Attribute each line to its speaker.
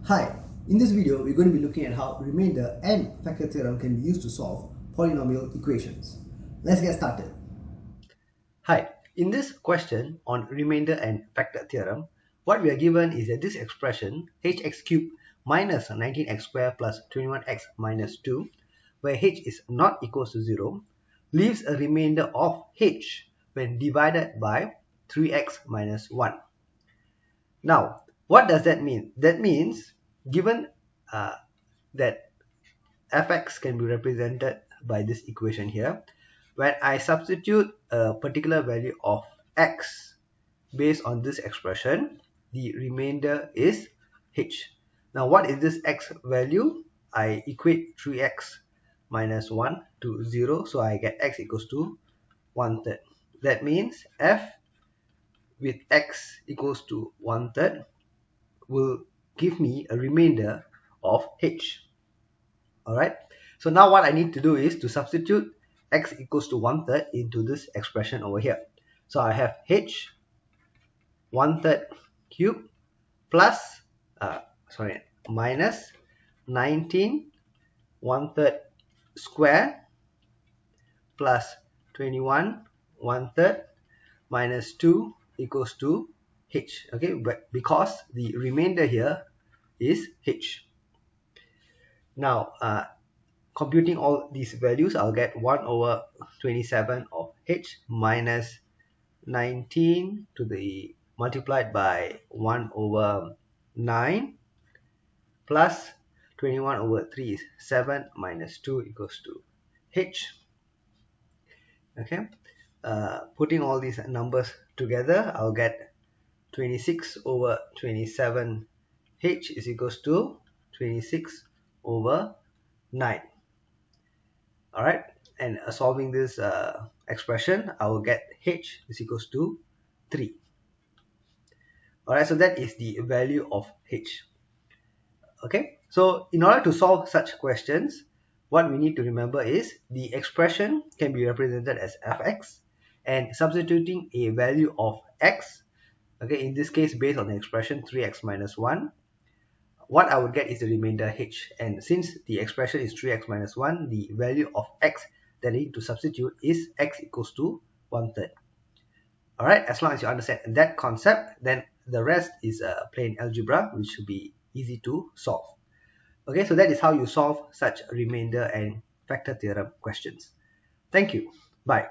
Speaker 1: Hi, in this video we're going to be looking at how remainder and factor theorem can be used to solve polynomial equations. Let's get started.
Speaker 2: Hi, in this question on remainder and factor theorem, what we are given is that this expression hx cubed minus 19x squared plus 21x minus 2, where h is not equals to 0, leaves a remainder of h when divided by 3x minus 1. Now, what does that mean? That means given that fx can be represented by this equation here, when I substitute a particular value of x based on this expression, the remainder is h. Now what is this x value? I equate 3x minus 1 to 0, so I get x equals to 1/3. That means f with x equals to 1/3 will give me a remainder of h. Alright, so now what I need to do is to substitute x equals to 1/3 into this expression over here. So I have h 1/3 cube plus minus 19 1/3 square plus 21 1/3 minus 2 equals to h. Okay, but because the remainder here is h. Now computing all these values, I'll get 1 over 27 of h minus 19 to the multiplied by 1 over 9 plus 21 over 3 is 7 minus 2 equals to h. Okay, putting all these numbers together, I'll get 26 over 27 h is equals to 26 over 9. Alright, and solving this expression, I will get h is equals to 3. Alright, so that is the value of h. Okay, so in order to solve such questions, what we need to remember is the expression can be represented as fx, and substituting a value of x, okay, in this case based on the expression 3x minus 1, what I would get is the remainder h. And since the expression is 3x minus 1, the value of x that I need to substitute is x equals to 1/3. Alright, as long as you understand that concept, then the rest is plain algebra, which should be easy to solve. Okay, so that is how you solve such remainder and factor theorem questions. Thank you. Bye.